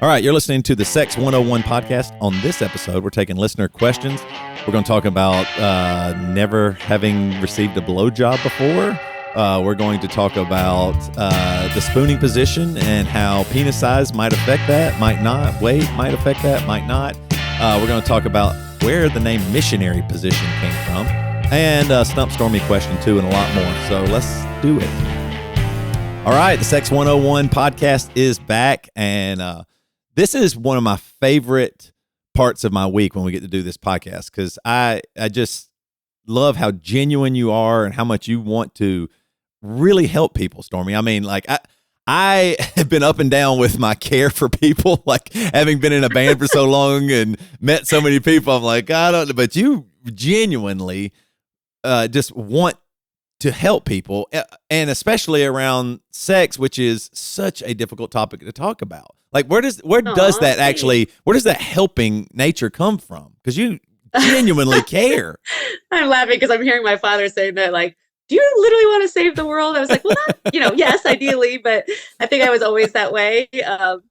All right, you're listening to the Sex 101 podcast. On this episode, we're taking listener questions. We're going to talk about never having received a blowjob before. We're going to talk about the spooning position and how penis size might affect that, might not. Weight might affect that, might not. We're going to talk about where the name missionary position came from, and Stump Stormy question too, and a lot more. So let's do it. All right, the Sex 101 podcast is back, and this is one of my favorite parts of my week when we get to do this podcast, because I just love how genuine you are and how much you want to really help people, Stormy. I mean, like, I have been up and down with my care for people, like having been in a band for so long and met so many people. I'm like, I don't know, but you genuinely just want to help people, and especially around sex, which is such a difficult topic to talk about. Like, where does that helping nature come from? Because you genuinely care. I'm laughing because I'm hearing my father saying that, like, do you literally want to save the world? I was like, well, not, yes, ideally, but I think I was always that way.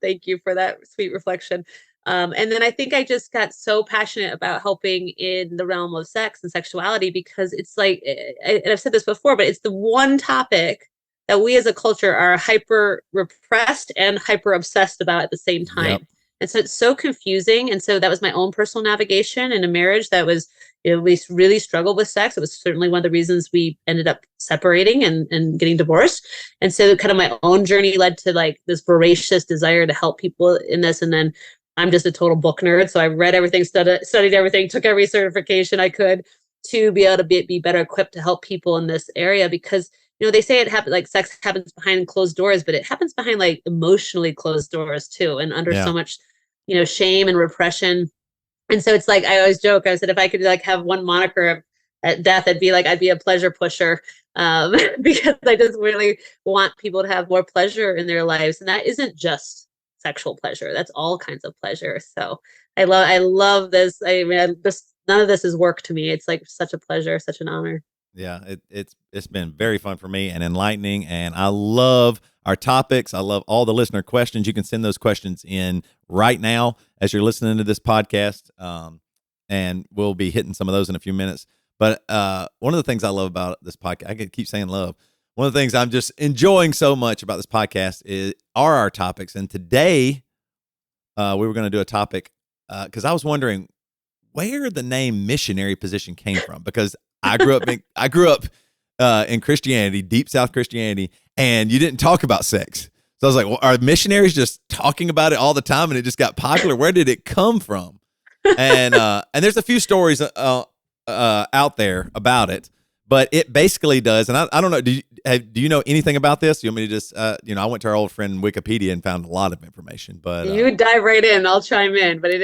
Thank you for that sweet reflection. And then I think I just got so passionate about helping in the realm of sex and sexuality, because it's like, and I've said this before, but it's the one topic that we as a culture are hyper repressed and hyper obsessed about at the same time. Yep. And so it's so confusing. And so that was my own personal navigation in a marriage that was, we really struggled with sex. It was certainly one of the reasons we ended up separating and getting divorced. And so kind of my own journey led to like this voracious desire to help people in this. And then I'm just a total book nerd. So I read everything, studied everything, took every certification I could to be able to be better equipped to help people in this area, because they say it happens, like sex happens behind closed doors, but it happens behind like emotionally closed doors too, and under so much, shame and repression. And so it's like, I always joke, I said, if I could like have one moniker at death, I'd be a pleasure pusher, because I just really want people to have more pleasure in their lives. And that isn't just sexual pleasure. That's all kinds of pleasure. So I love this. I mean, none of this is work to me. It's like such a pleasure, such an honor. Yeah, it's been very fun for me and enlightening, and I love our topics. I love all the listener questions. You can send those questions in right now as you're listening to this podcast, and we'll be hitting some of those in a few minutes. But one of the things I love about this podcast, I could keep saying love. One of the things I'm just enjoying so much about this podcast are our topics. And today we were going to do a topic because I was wondering where the name missionary position came from, because I grew up in Christianity, deep South Christianity, and you didn't talk about sex. So I was like, well, are missionaries just talking about it all the time and it just got popular? Where did it come from? And there's a few stories out there about it, but it basically does. And I don't know, do you know anything about this? You want me to just, I went to our old friend Wikipedia and found a lot of information. But you dive right in, I'll chime in. But it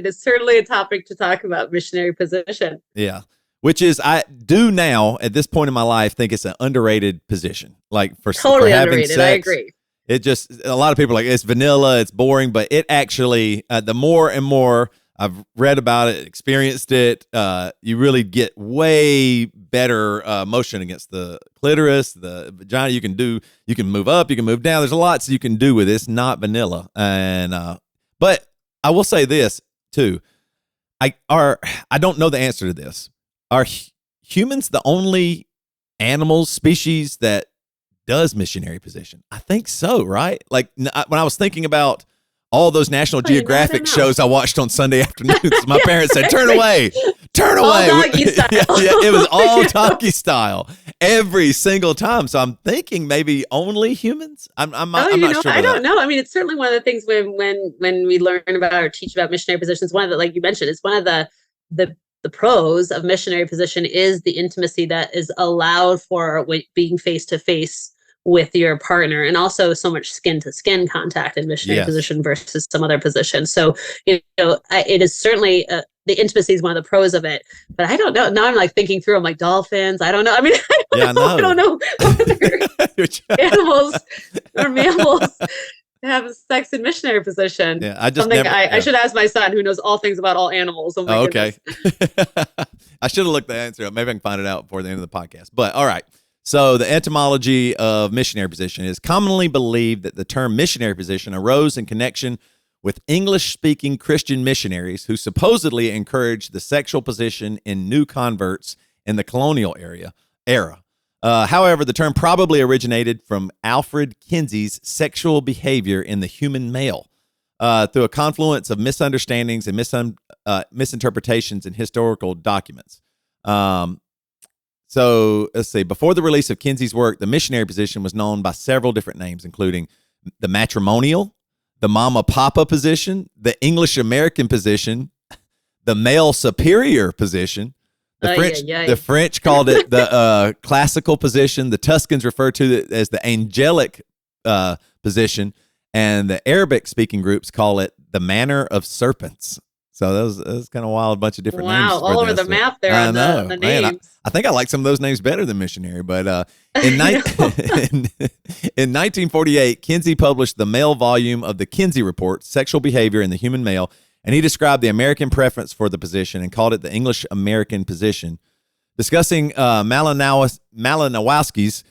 is certainly a topic to talk about, missionary position. Yeah. Which is, I do now at this point in my life think it's an underrated position. Like for having underrated. Sex, I agree. It just, a lot of people are like, it's vanilla, it's boring, but it actually, the more and more I've read about it, experienced it, you really get way better motion against the clitoris, the vagina. You can move up, you can move down. There's lots you can do with it. It's not vanilla. And but I will say this too. I don't know the answer to this. Are humans the only animals, species that does missionary position? I think so, right? Like when I was thinking about all those National Geographic shows I watched on Sunday afternoons, my parents said, turn away. All doggy style. It was all doggy style every single time. So I'm thinking maybe only humans. I'm not sure. I don't know. I mean, it's certainly one of the things when we learn about or teach about missionary positions, one of the, like you mentioned, it's one of the pros of missionary position is the intimacy that is allowed for being face to face with your partner, and also so much skin to skin contact in missionary position versus some other position. So, it is certainly the intimacy is one of the pros of it, but I don't know. Now I'm like thinking through, I'm like dolphins. I don't know. I mean, I don't know whether animals or mammals have sex in missionary position. Yeah, I should ask my son, who knows all things about all animals. Oh, okay. I should have looked the answer up. Maybe I can find it out before the end of the podcast. But all right. So the etymology of missionary position is commonly believed that the term missionary position arose in connection with English-speaking Christian missionaries who supposedly encouraged the sexual position in new converts in the colonial era. However, the term probably originated from Alfred Kinsey's sexual behavior in the human male through a confluence of misunderstandings and misinterpretations in historical documents. So let's see. Before the release of Kinsey's work, the missionary position was known by several different names, including the matrimonial, the mama papa position, the English American position, the male superior position. The French called it the classical position. The Tuscans referred to it as the angelic position, and the Arabic-speaking groups call it the manner of serpents. So that was kind of wild, a bunch of different names. Wow, all over the map there on the names. Man, I think I like some of those names better than missionary. But in 1948, Kinsey published the male volume of the Kinsey Report, Sexual Behavior in the Human Male, and he described the American preference for the position and called it the English American position. Discussing Malinowski's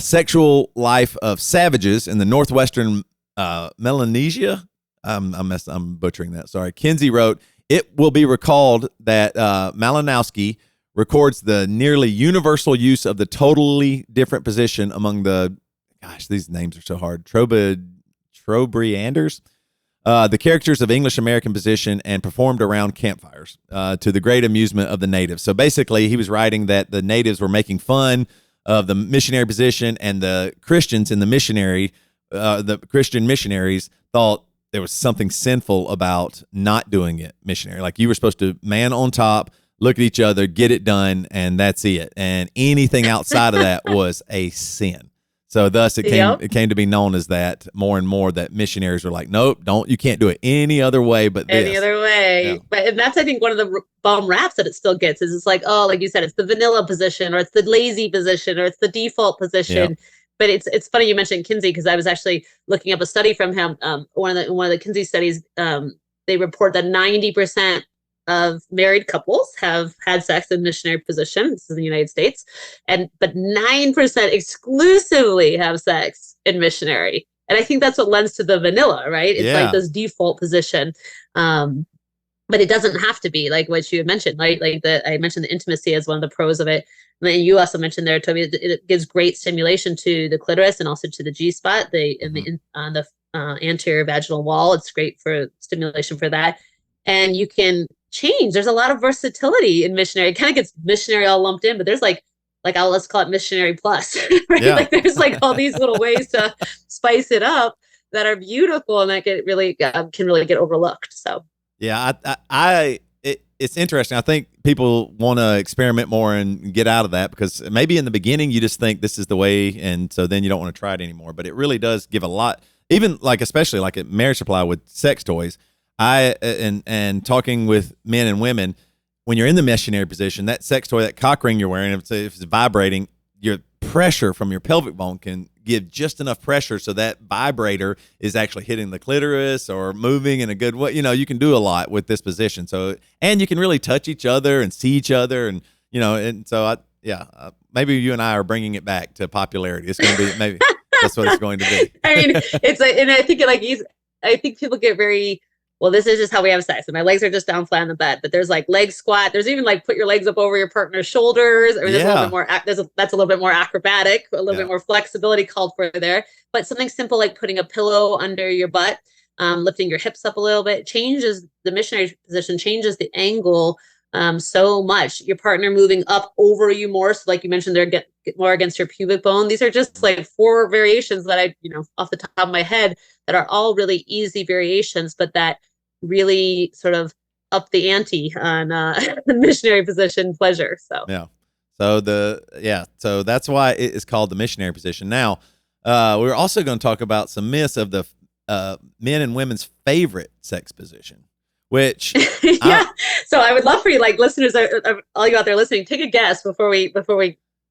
sexual life of savages in the northwestern Melanesia. I'm butchering that. Sorry. Kinsey wrote, "It will be recalled that Malinowski records the nearly universal use of the totally different position among the, gosh, these names are so hard, Trobrianders, the characters of English American position, and performed around campfires to the great amusement of the natives." So basically, he was writing that the natives were making fun of the missionary position, and the Christians in the missionary, the Christian missionaries thought there was something sinful about not doing it missionary. Like you were supposed to man on top, look at each other, get it done, and that's it. And anything outside of that was a sin. So thus it came to be known as that more and more, that missionaries were like, nope, you can't do it any other way but this. Any other way. Yeah. And that's, I think, one of the bum raps that it still gets is it's like, oh, like you said, it's the vanilla position, or it's the lazy position, or it's the default position. Yep. But it's funny you mentioned Kinsey, because I was actually looking up a study from him. One of the Kinsey studies, they report that 90% of married couples have had sex in missionary position. This is in the United States, but 9% exclusively have sex in missionary. And I think that's what lends to the vanilla, right? It's like this default position. But it doesn't have to be, like what you had mentioned, right? Like I mentioned the intimacy as one of the pros of it. And then you also mentioned there, Toby, it gives great stimulation to the clitoris and also to the G spot, on the anterior vaginal wall. It's great for stimulation for that. And you can change. There's a lot of versatility in missionary. It kind of gets missionary all lumped in, but there's like let's call it missionary plus, right? Yeah. Like there's like all these little ways to spice it up that are beautiful and that can really get overlooked. So. Yeah, it's interesting. I think people want to experiment more and get out of that, because maybe in the beginning you just think this is the way, and so then you don't want to try it anymore. But it really does give a lot, even like especially like at Marriage Supply with sex toys. And talking with men and women, when you're in the missionary position, that sex toy, that cock ring you're wearing, if it's vibrating, your pressure from your pelvic bone can give just enough pressure so that vibrator is actually hitting the clitoris or moving in a good way. You know, you can do a lot with this position. So, and you can really touch each other and see each other, and and so maybe you and I are bringing it back to popularity. It's going to be, maybe that's what it's going to be. I mean, and I think I think people get very, well, this is just how we have sex, and my legs are just down flat on the bed. But there's like leg squat. There's even like put your legs up over your partner's shoulders. I mean, there's a little bit more. That's a little bit more acrobatic, a little bit more flexibility called for there. But something simple like putting a pillow under your butt, lifting your hips up a little bit, changes the missionary position, changes the angle so much. Your partner moving up over you more. So like you mentioned, they're get more against your pubic bone. These are just like 4 variations that I, off the top of my head, that are all really easy variations, but that really sort of up the ante on the missionary position pleasure. So so that's why it is called the missionary position. Now, we're also going to talk about some myths of the men and women's favorite sex position, which So I would love for you, like listeners, all you out there listening, take a guess before we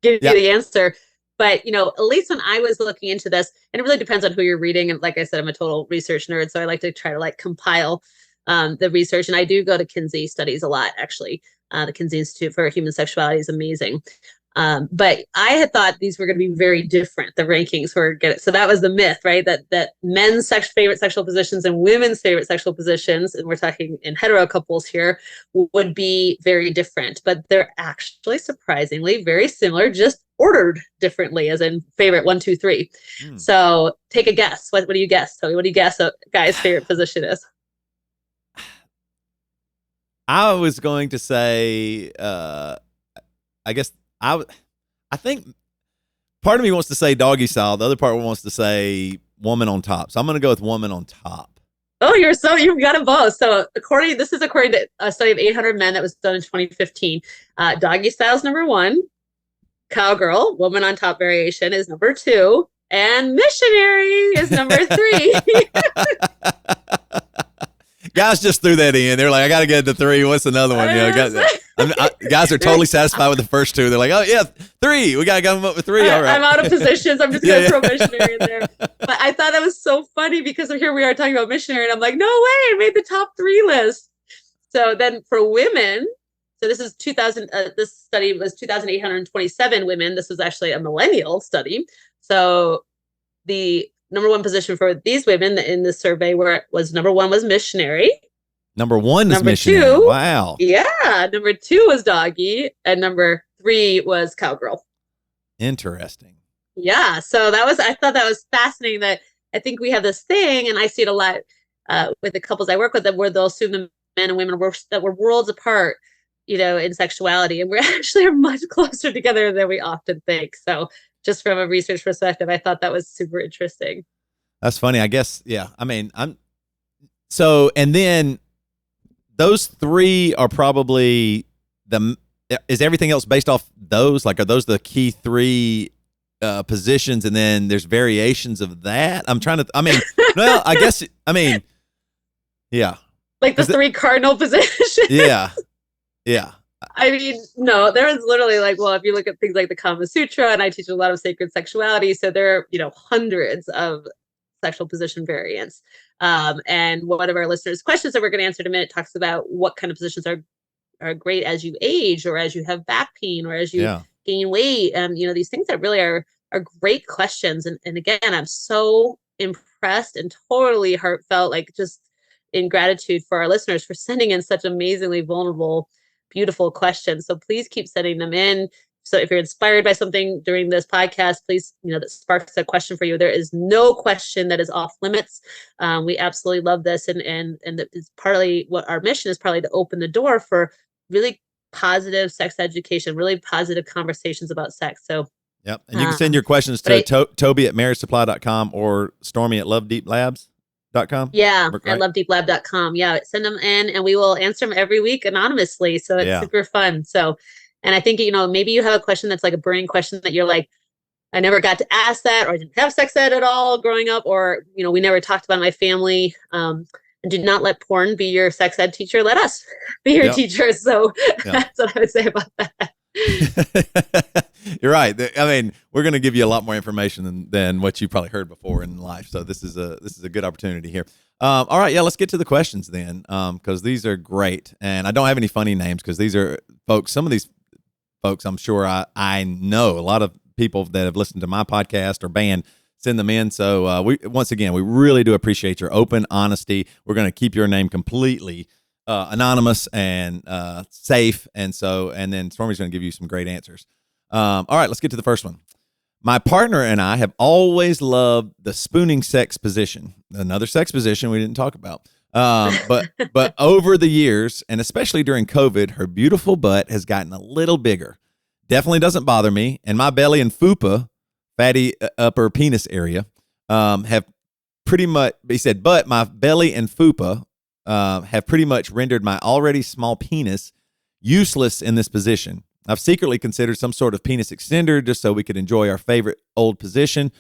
give you the answer. But, at least when I was looking into this, and it really depends on who you're reading. And like I said, I'm a total research nerd, so I like to try to compile the research. And I do go to Kinsey studies a lot, actually. The Kinsey Institute for Human Sexuality is amazing. But I had thought these were going to be very different. The rankings were good. So that was the myth, right? That men's favorite sexual positions and women's favorite sexual positions, and we're talking in hetero couples here, would be very different. But they're actually surprisingly very similar, just ordered differently, as in favorite 1, 2, 3. So take a guess. What do you guess, Toby? What do you guess a guy's favorite position is? I was going to say, I guess I think part of me wants to say doggy style. The other part wants to say woman on top. So I'm going to go with woman on top. Oh, you've got them both. So this is according to a study of 800 men that was done in 2015. Doggy style is number 1. Cowgirl, woman on top variation, is number 2. And missionary is number 3. Guys just threw that in. They're like, I got to get to 3. What's another one? Guys are totally satisfied with the first 2. They're like, oh, yeah, 3. We got to come up with 3. All right. I'm out of positions. I'm just going to throw missionary in there. But I thought that was so funny because here we are talking about missionary. And I'm like, no way. I made the top 3 list. So then for women, so this is 2000. This study was 2,827 women. This was actually a millennial study. So the number 1 position for these women in the survey was number 1 was missionary. Number 1 is missionary. 2, wow. Yeah. Number 2 was doggy. And number 3 was cowgirl. Interesting. Yeah. So I thought that was fascinating that I think we have this thing, and I see it a lot with the couples I work with, where they'll assume the men and women that we're worlds apart, in sexuality. And we actually are much closer together than we often think. So just from a research perspective, I thought that was super interesting. That's funny. I guess, yeah. I mean, and then those 3 are probably is everything else based off those? Like, are those the key 3 positions, and then there's variations of that? I'm trying to, well, I guess, yeah. Like the 3 cardinal positions. Yeah. Yeah. No, there is literally if you look at things like the Kama Sutra, and I teach a lot of sacred sexuality, so there are, hundreds of sexual position variants. And one of our listeners' questions that we're going to answer in a minute talks about what kind of positions are great as you age, or as you have back pain, or as you gain weight. These things that really are great questions. And again, I'm so impressed and totally heartfelt, just in gratitude for our listeners for sending in such amazingly vulnerable, beautiful questions. So please keep sending them in. So if you're inspired by something during this podcast, please, that sparks a question for you. There is no question that is off limits. We absolutely love this. And it's partly what our mission is, partly to open the door for really positive sex education, really positive conversations about sex. So, yep. And you can send your questions to Toby at marriagesupply.com or Stormy at lovedeeplabs.com. Yeah, at lovedeeplab.com. Yeah, send them in and we will answer them every week anonymously. So it's super fun. So, and I think, maybe you have a question that's like a burning question that you're like, I never got to ask that, or I didn't have sex ed at all growing up, or, we never talked about it in my family. And do not let porn be your sex ed teacher. Let us be your teacher. So that's what I would say about that. You're right. We're going to give you a lot more information than what you probably heard before in life. So this is a good opportunity here. All right. Yeah, let's get to the questions then, because these are great. And I don't have any funny names because these are folks. Some of these folks, I'm sure I know. A lot of people that have listened to my podcast or band send them in. So we really do appreciate your open honesty. We're going to keep your name completely anonymous and safe. And then Stormy's going to give you some great answers. All right, let's get to the first one. My partner and I have always loved the spooning sex position, another sex position we didn't talk about. But over the years, and especially during COVID, her beautiful butt has gotten a little bigger. Definitely doesn't bother me. And my belly and fupa, fatty upper penis area, have pretty much, he said, but my belly and fupa have pretty much rendered my already small penis useless in this position. I've secretly considered some sort of penis extender just so we could enjoy our favorite old position,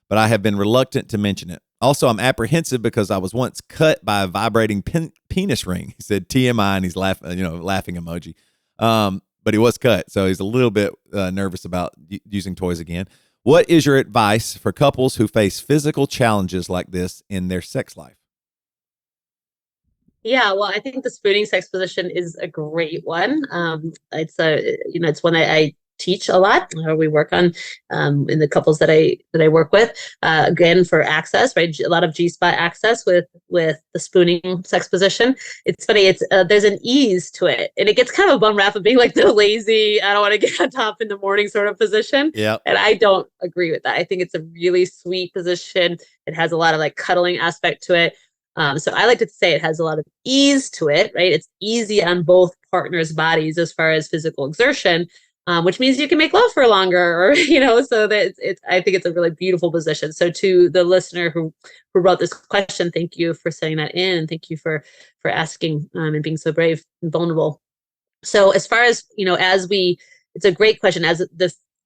but I have been reluctant to mention it. Also, I'm apprehensive because I was once cut by a vibrating penis ring. He said TMI, and he's laughing emoji. But he was cut, so he's a little bit nervous about using toys again. What is your advice for couples who face physical challenges like this in their sex life? Yeah, well, I think the spooning sex position is a great one. It's one that I teach a lot, or we work on in the couples that I work with. Again, for access, right? A lot of G-spot access with the spooning sex position. It's funny. It's there's an ease to it, and it gets kind of a bum rap of being like the lazy, I don't want to get on top in the morning sort of position. Yeah. And I don't agree with that. I think it's a really sweet position. It has a lot of like cuddling aspect to it. So I like to say it has a lot of ease to it, right? It's easy on both partners' bodies as far as physical exertion, which means you can make love for longer, or so that it's. I think it's a really beautiful position. So to the listener who wrote this question, thank you for sending that in, and thank you for asking and being so brave and vulnerable. So as far as it's a great question.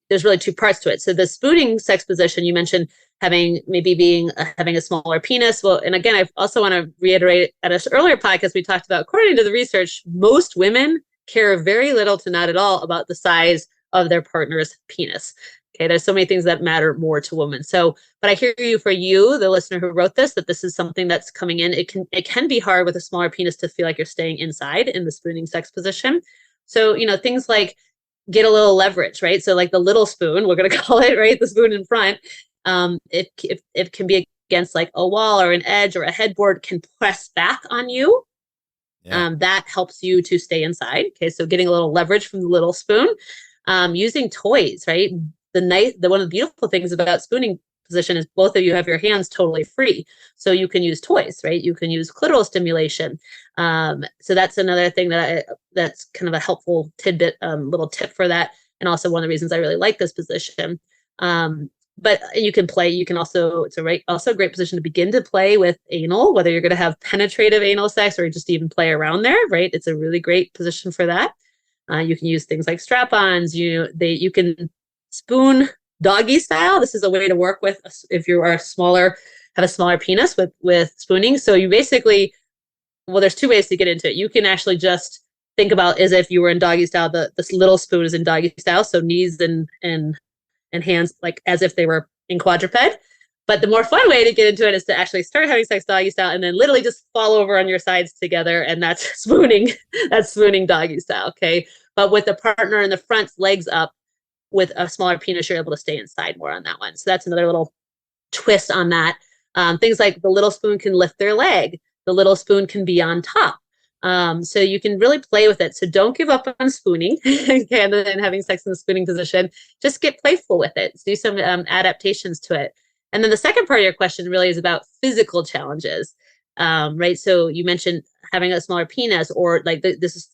There's really two parts to it. So the spooning sex position, you mentioned having a smaller penis. Well, and again, I also want to reiterate at an earlier podcast we talked about, according to the research, most women care very little to not at all about the size of their partner's penis. Okay, there's so many things that matter more to women. So, but I hear you, for you, the listener who wrote this, that this is something that's coming in. It can be hard with a smaller penis to feel like you're staying inside in the spooning sex position. So, things like get a little leverage, right? So like the little spoon, we're going to call it, right? The spoon in front. It can be against like a wall or an edge or a headboard, can press back on you. Yeah. That helps you to stay inside. Okay. So getting a little leverage from the little spoon, using toys, right? One of the beautiful things about spooning position is both of you have your hands totally free. So you can use toys, right? You can use clitoral stimulation. So that's another thing that's kind of a helpful tidbit, little tip for that. And also one of the reasons I really like this position. But you can play, it's also a great position to begin to play with anal, whether you're going to have penetrative anal sex or just even play around there, right? It's a really great position for that. You can use things like strap-ons. You can spoon doggy style. This is a way to work with if you are have a smaller penis with spooning. So you basically, there's two ways to get into it. You can actually just think about as if you were in doggy style. This little spoon is in doggy style, so knees and hands like as if they were in quadruped. But the more fun way to get into it is to actually start having sex doggy style and then literally just fall over on your sides together, and that's spooning. That's spooning doggy style. Okay, but with the partner in the front, legs up, with a smaller penis, you're able to stay inside more on that one. So that's another little twist on that. Things like the little spoon can lift their leg. The little spoon can be on top. So you can really play with it. So don't give up on spooning and having sex in the spooning position. Just get playful with it. Do some adaptations to it. And then the second part of your question really is about physical challenges, right? So you mentioned having a smaller penis, or like this is,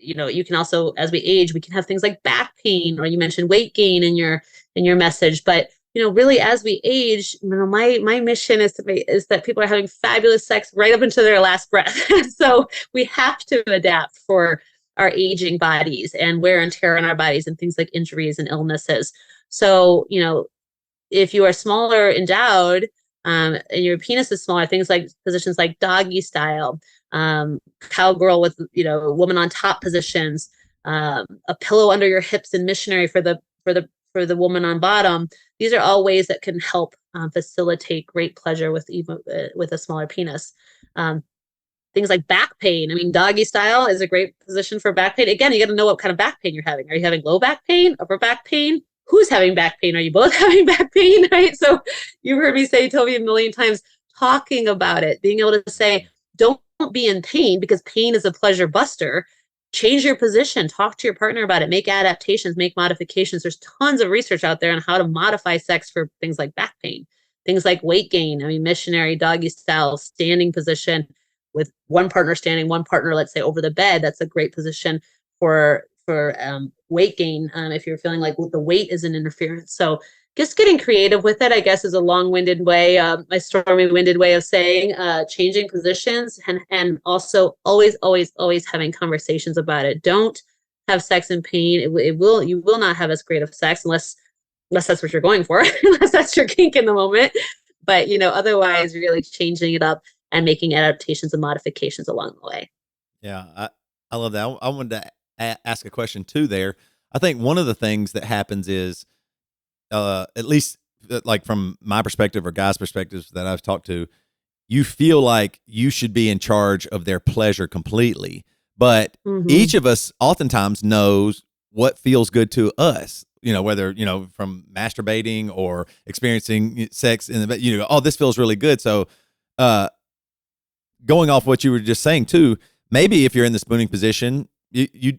you can also, as we age, we can have things like back pain, or you mentioned weight gain in your message. But really, as we age, my mission is that people are having fabulous sex right up until their last breath. So we have to adapt for our aging bodies and wear and tear on our bodies and things like injuries and illnesses. So if you are smaller endowed, and your penis is smaller, things like positions like doggy style, cowgirl with woman on top positions, a pillow under your hips in missionary for the woman on bottom. These are all ways that can help facilitate great pleasure with a smaller penis. Things like back pain. I mean, doggy style is a great position for back pain. Again, you got to know what kind of back pain you're having. Are you having low back pain, upper back pain? Who's having back pain? Are you both having back pain? Right. So you've heard me say, Toby, a million times, talking about it, being able to say, don't be in pain, because pain is a pleasure buster. Change your position, talk to your partner about it, make adaptations, make modifications. There's tons of research out there on how to modify sex for things like back pain, things like weight gain. I mean, missionary, doggy style, standing position with one partner standing, one partner, let's say, over the bed. That's a great position for weight gain, if you're feeling like the weight is an interference. So just getting creative with it, I guess, is a long-winded way, my stormy-winded way of saying, changing positions, and also always having conversations about it. Don't have sex in pain. You will not have as great of sex unless that's what you're going for, unless that's your kink in the moment. But otherwise, really changing it up and making adaptations and modifications along the way. Yeah, I love that. I wanted to ask a question too there. I think one of the things that happens is, at least like from my perspective or guys' perspectives that I've talked to, you feel like you should be in charge of their pleasure completely. But each of us oftentimes knows what feels good to us, whether, from masturbating or experiencing sex in the bed, oh, this feels really good. So, going off what you were just saying too, maybe if you're in the spooning position, you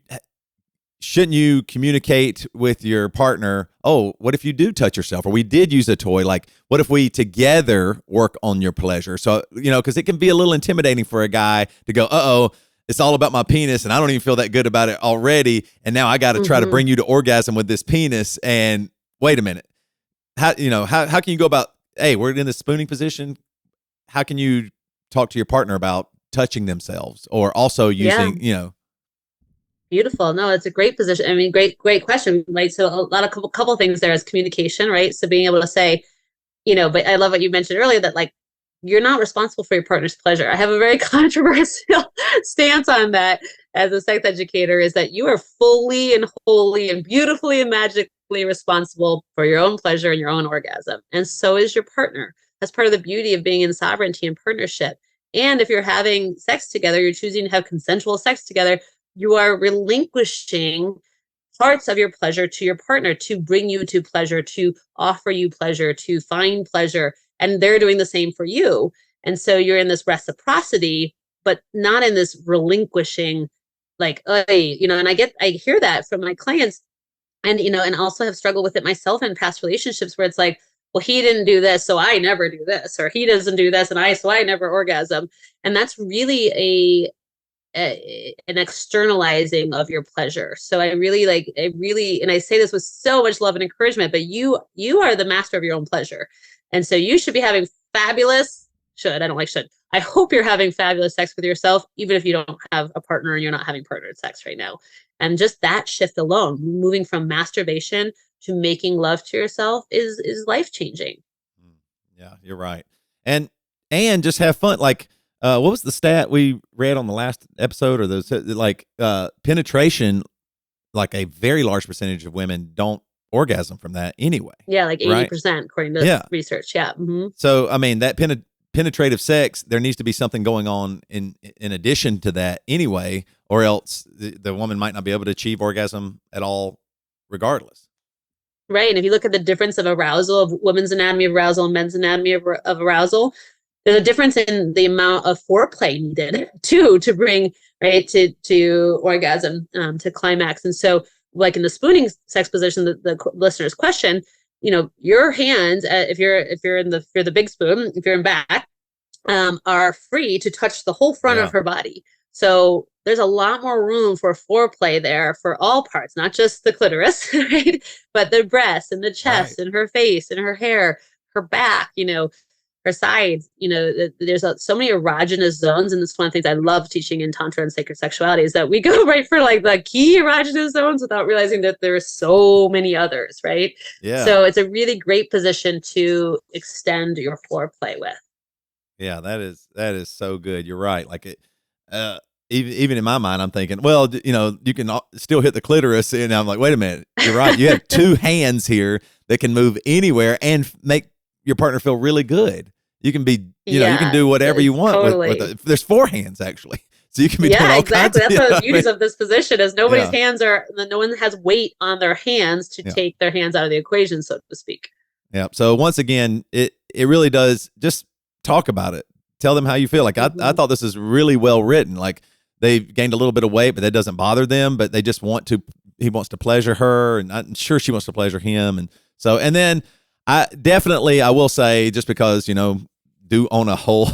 shouldn't you communicate with your partner, oh, what if you do touch yourself, or we did use a toy? Like, what if we together work on your pleasure? So, because it can be a little intimidating for a guy to go, uh-oh, it's all about my penis, and I don't even feel that good about it already, and now I got to try to bring you to orgasm with this penis, and wait a minute. How can you go about, hey, we're in the spooning position. How can you talk to your partner about touching themselves, or also using, Beautiful. No, it's a great position. I mean, great question. Right. So couple things there is communication, right? So being able to say, but I love what you mentioned earlier that like, you're not responsible for your partner's pleasure. I have a very controversial stance on that as a sex educator, is that you are fully and wholly and beautifully and magically responsible for your own pleasure and your own orgasm. And so is your partner. That's part of the beauty of being in sovereignty and partnership. And if you're having sex together, you're choosing to have consensual sex together, you are relinquishing parts of your pleasure to your partner to bring you to pleasure, to offer you pleasure, to find pleasure. And they're doing the same for you. And so you're in this reciprocity, but not in this relinquishing, like, and I hear that from my clients, and, and also have struggled with it myself in past relationships where it's like, well, he didn't do this, so I never do this, or he doesn't do this, so I never orgasm. And that's really an externalizing of your pleasure. So I really, and I say this with so much love and encouragement, but you are the master of your own pleasure. And so you should be having I hope you're having fabulous sex with yourself, even if you don't have a partner and you're not having partnered sex right now. And just that shift alone, moving from masturbation to making love to yourself is life-changing. Yeah, you're right. And just have fun. Like, what was the stat we read on the last episode, or those like penetration? Like a very large percentage of women don't orgasm from that anyway. Yeah, like 80%, according to research. Yeah. Mm-hmm. So I mean, that penetrative sex, there needs to be something going on in addition to that anyway, or else the woman might not be able to achieve orgasm at all, regardless. Right. And if you look at the difference of arousal, of women's anatomy of arousal and men's anatomy of arousal, there's a difference in the amount of foreplay needed to bring to orgasm, to climax. And so, like in the spooning sex position, the listener's question, your hands, if you're in the big spoon, if you're in back, are free to touch the whole front of her body. So there's a lot more room for foreplay there for all parts, not just the clitoris, right? But the breasts and the chest and her face and her hair, her back, her sides. There's so many erogenous zones, and this is one of the things I love teaching in Tantra and sacred sexuality, is that we go right for like the key erogenous zones without realizing that there are so many others, right? Yeah. So it's a really great position to extend your foreplay with. Yeah, that is so good. You're right. Like it, even in my mind, I'm thinking, well, you can still hit the clitoris, and I'm like, wait a minute, you're right. You have two hands here that can move anywhere and make your partner feel really good. You can be, you can do whatever you want. Totally. There's four hands actually, so you can be doing all exactly. kinds. That's one of the beauties of this position, is nobody's hands no one has weight on their hands to take their hands out of the equation, so to speak. Yeah. So once again, it really does. Just talk about it. Tell them how you feel. Like I thought this is really well written. Like they've gained a little bit of weight, but that doesn't bother them. But they just he wants to pleasure her, and I'm sure she wants to pleasure him. And so, and then I will say, just because, do own a whole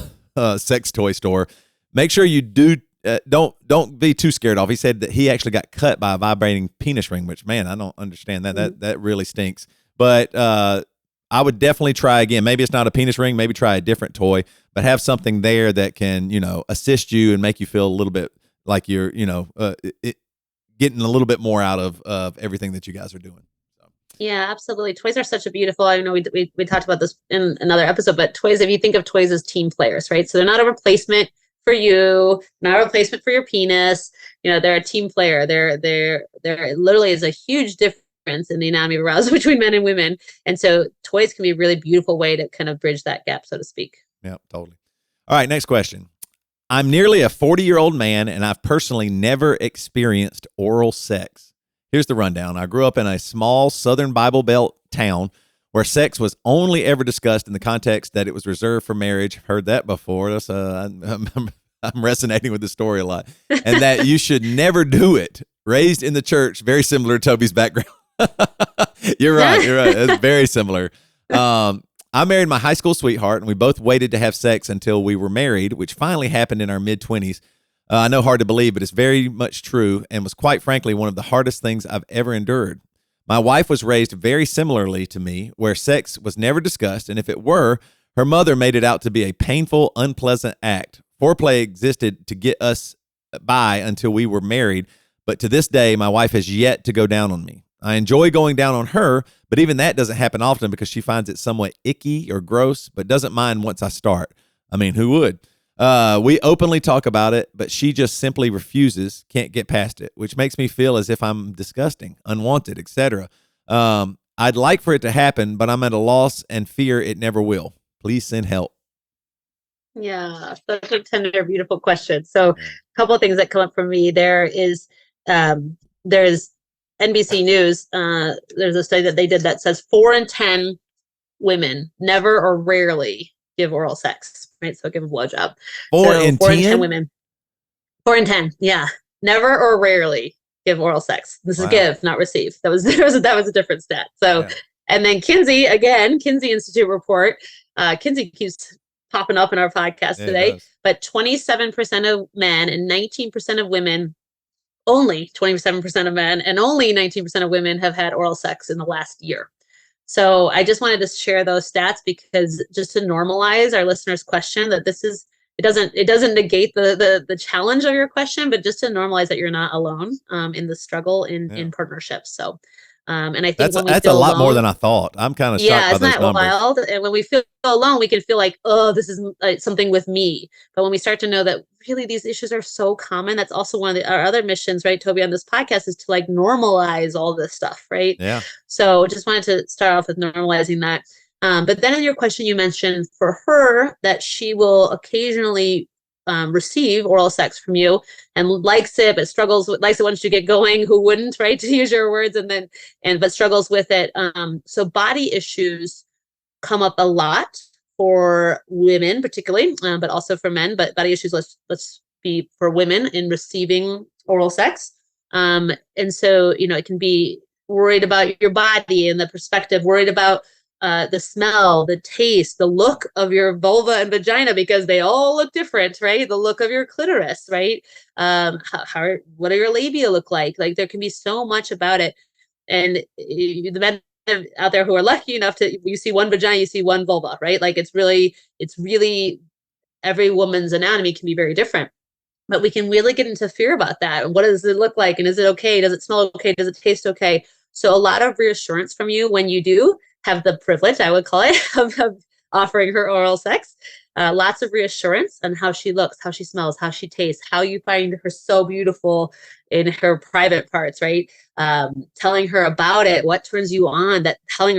sex toy store, make sure you don't be too scared off. He said that he actually got cut by a vibrating penis ring, which, man, I don't understand that. That really stinks. But I would definitely try again. Maybe it's not a penis ring. Maybe try a different toy, but have something there that can, assist you and make you feel a little bit like you're, getting a little bit more out of everything that you guys are doing. Yeah, absolutely. Toys are such a beautiful, I know we talked about this in another episode, but toys, if you think of toys as team players, right? So they're not a replacement for you, not a replacement for your penis. They're a team player. There literally is a huge difference in the anatomy of arousal between men and women. And so toys can be a really beautiful way to kind of bridge that gap, so to speak. Yeah, totally. All right, next question. I'm nearly a 40-year-old man, and I've personally never experienced oral sex. Here's the rundown. I grew up in a small Southern Bible Belt town where sex was only ever discussed in the context that it was reserved for marriage. Heard that before. That's I'm resonating with the story a lot. And that you should never do it. Raised in the church, very similar to Toby's background. You're right. It's very similar. I married my high school sweetheart, and we both waited to have sex until we were married, which finally happened in our mid-20s. I know, hard to believe, but it's very much true, and was quite frankly one of the hardest things I've ever endured. My wife was raised very similarly to me, where sex was never discussed, and if it were, her mother made it out to be a painful, unpleasant act. Foreplay existed to get us by until we were married, but to this day, my wife has yet to go down on me. I enjoy going down on her, but even that doesn't happen often because she finds it somewhat icky or gross, but doesn't mind once I start. I mean, who would? We openly talk about it, but she just simply refuses, can't get past it, which makes me feel as if I'm disgusting, unwanted, etc. I'd like for it to happen, but I'm at a loss and fear it never will. Please send help. Yeah, such a tender, beautiful question. So a couple of things that come up for me. There's NBC News. There's a study that they did that says 4 in 10 women never or rarely give oral sex, right? So give a blowjob. 4 in 10 women. 4 in 10, yeah. Never or rarely give oral sex. This is give, not receive. That was a different stat. So, and then Kinsey Institute report. Kinsey keeps popping up in our podcast today, but 27% of men and 19% of women, only 27% of men and only 19% of women have had oral sex in the last year. So I just wanted to share those stats because just to normalize our listeners' question that it doesn't negate the challenge of your question, but just to normalize that you're not alone in the struggle in partnerships. So and I think that's a lot more than I thought. I'm kind of shocked by those numbers. Isn't that wild? And when we feel alone, we can feel like, oh, this is something with me. But when we start to know that really these issues are so common, that's also one of our other missions, right, Toby, on this podcast is to like normalize all this stuff, right? Yeah. So just wanted to start off with normalizing that. But then in your question, you mentioned for her that she will occasionally receive oral sex from you and likes it, but likes it once you get going. Who wouldn't, right? To use your words, but struggles with it. So body issues come up a lot for women, particularly, but also for men. But body issues, let's be for women in receiving oral sex. And so it can be worried about your body and the perspective, worried about the smell, the taste, the look of your vulva and vagina, because they all look different, right? The look of your clitoris, right? What do your labia look like? Like there can be so much about it. And the men out there who are lucky enough you see one vagina, you see one vulva, right? Like it's really every woman's anatomy can be very different. But we can really get into fear about that. And what does it look like? And is it okay? Does it smell okay? Does it taste okay? So a lot of reassurance from you when you do have the privilege, I would call it, of offering her oral sex. Lots of reassurance on how she looks, how she smells, how she tastes, how you find her so beautiful in her private parts, right? Telling her about it, what turns you on,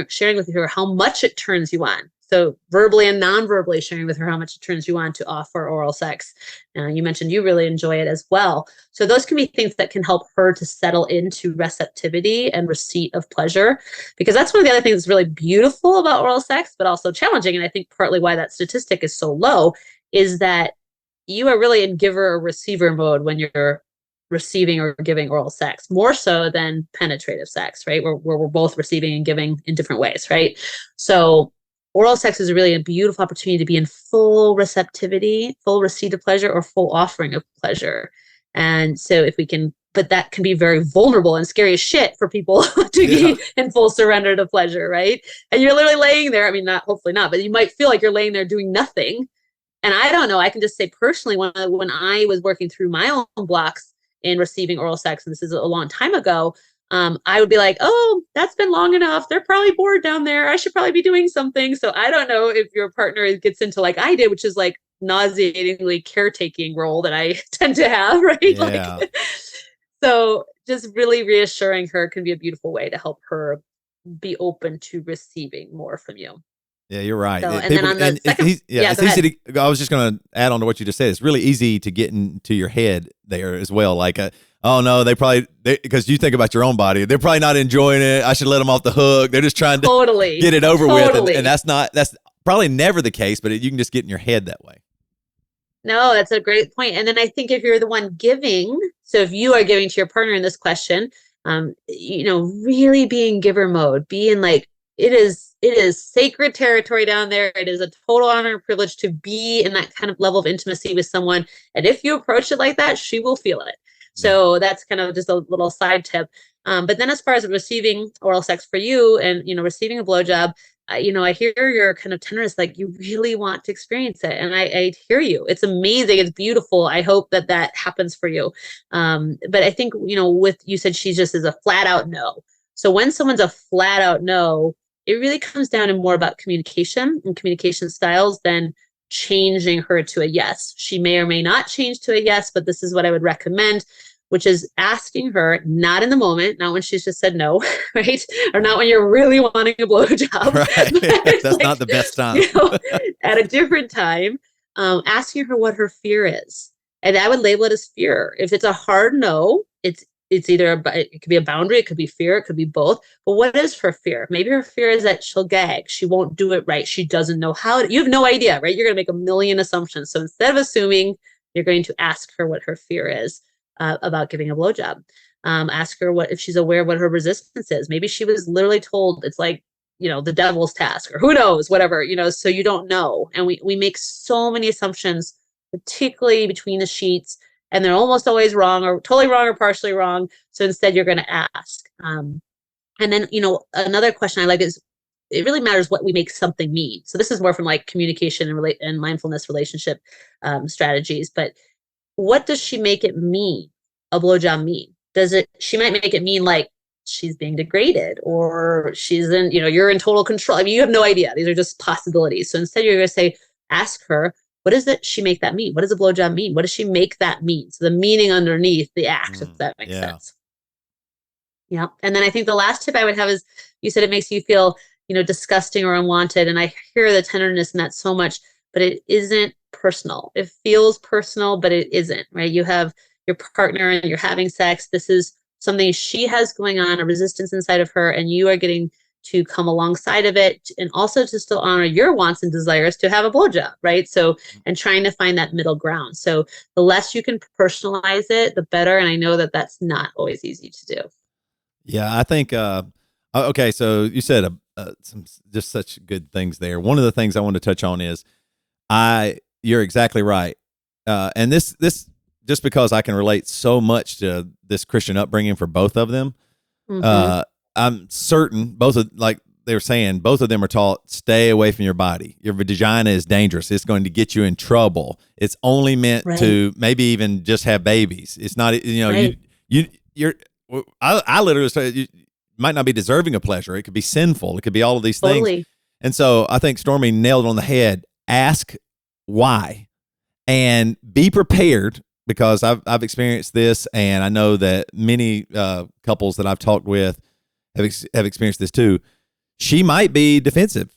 sharing with her how much it turns you on. So verbally and non-verbally sharing with her how much it turns you on to offer oral sex. You mentioned you really enjoy it as well. So those can be things that can help her to settle into receptivity and receipt of pleasure, because that's one of the other things that's really beautiful about oral sex, but also challenging. And I think partly why that statistic is so low is that you are really in giver or receiver mode when you're receiving or giving oral sex, more so than penetrative sex, right? Where we're both receiving and giving in different ways, right? So oral sex is really a beautiful opportunity to be in full receptivity, full receipt of pleasure, or full offering of pleasure. And so if we can, but that can be very vulnerable and scary as shit for people to be in full surrender to pleasure, right? And you're literally laying there. I mean, hopefully not, but you might feel like you're laying there doing nothing. And I don't know, I can just say personally, when I was working through my own blocks in receiving oral sex, and this is a long time ago, I would be like, oh, that's been long enough. They're probably bored down there. I should probably be doing something. So I don't know if your partner gets into like I did, which is like nauseatingly caretaking role that I tend to have, right? Yeah. So just really reassuring her can be a beautiful way to help her be open to receiving more from you. Yeah, you're right. So, and then on the second, It's go easy ahead. to. I was just going to add on to what you just said. It's really easy to get into your head there as well. Like, oh no, because you think about your own body. They're probably not enjoying it. I should let them off the hook. They're just trying to Totally. get it over with, and that's probably never the case. But you can just get in your head that way. No, that's a great point. And then I think if you're the one giving, so if you are giving to your partner in this question, really be in giver mode, being like, it is sacred territory down there. It is a total honor and privilege to be in that kind of level of intimacy with someone. And if you approach it like that, she will feel it. So that's kind of just a little side tip. But then as far as receiving oral sex for you and, receiving a blowjob, I hear your kind of tenderness, like you really want to experience it. And I hear you. It's amazing. It's beautiful. I hope that happens for you. But I think, with you said she just is a flat out no. So when someone's a flat out no, it really comes down to more about communication and communication styles than changing her to a yes. She may or may not change to a yes, but this is what I would recommend, which is asking her, not in the moment, not when she's just said no, right? Or not when you're really wanting a blowjob. Right. That's not the best time. At a different time, asking her what her fear is. And I would label it as fear. If it's a hard no, it's either it could be a boundary, it could be fear, it could be both. But what is her fear? Maybe her fear is that she'll gag, she won't do it right, she doesn't know how. You have no idea, right? You're going to make a million assumptions. So instead of assuming, you're going to ask her what her fear is about giving a blowjob. Ask her if she's aware of what her resistance is. Maybe she was literally told it's like, the devil's task, or who knows, whatever, so you don't know. And we make so many assumptions, particularly between the sheets, and they're almost always wrong or totally wrong or partially wrong. So instead you're going to ask. And then, another question I like is, it really matters what we make something mean. So this is more from like communication and mindfulness relationship strategies. But what does she make it mean? A blowjob mean? She might make it mean like she's being degraded, or she's in, you're in total control. I mean, you have no idea. These are just possibilities. So instead you're going to say, ask her, what does she make that mean? What does a blowjob mean? What does she make that mean? So the meaning underneath the act, if that makes sense. Yeah. And then I think the last tip I would have is, you said it makes you feel, disgusting or unwanted. And I hear the tenderness in that so much, but it isn't personal. It feels personal, but it isn't, right? You have your partner and you're having sex. This is something she has going on, a resistance inside of her, and you are getting to come alongside of it, and also to still honor your wants and desires to have a blowjob, right? So, and trying to find that middle ground. So the less you can personalize it, the better. And I know that that's not always easy to do. Yeah, I think, okay, so you said some just such good things there. One of the things I want to touch on is, you're exactly right. And this just because I can relate so much to this Christian upbringing for both of them, I'm certain like they were saying, both of them are taught, stay away from your body. Your vagina is dangerous. It's going to get you in trouble. It's only meant to maybe even just have babies. It's not, I literally say, you might not be deserving of pleasure. It could be sinful. It could be all of these things. And so I think Stormy nailed it on the head. Ask why, and be prepared, because I've experienced this, and I know that many couples that I've talked with have experienced this too. She might be defensive.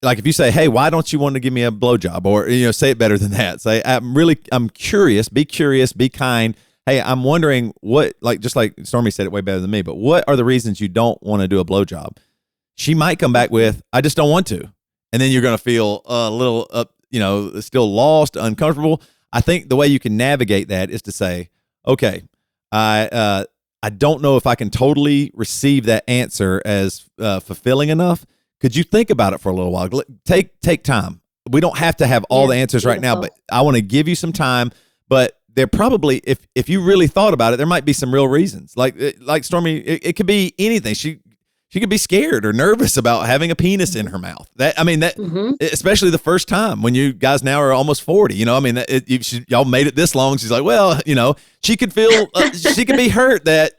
Like if you say, "Hey, why don't you want to give me a blowjob?" Or say it better than that. Say, "I'm curious. Be curious. Be kind. Hey, I'm wondering what." Just like Stormy said it way better than me. But what are the reasons you don't want to do a blowjob? She might come back with, "I just don't want to," and then you're going to feel a little still lost, uncomfortable. I think the way you can navigate that is to say, "Okay, I don't know if I can totally receive that answer as fulfilling enough. Could you think about it for a little while? Take time. We don't have to have all the answers right now, but I want to give you some time." But there probably, if you really thought about it, there might be some real reasons. Like Stormy, it could be anything. She could be scared or nervous about having a penis in her mouth. Especially the first time, when you guys now are almost 40. Y'all made it this long. She's like, well, she could feel, she could be hurt that,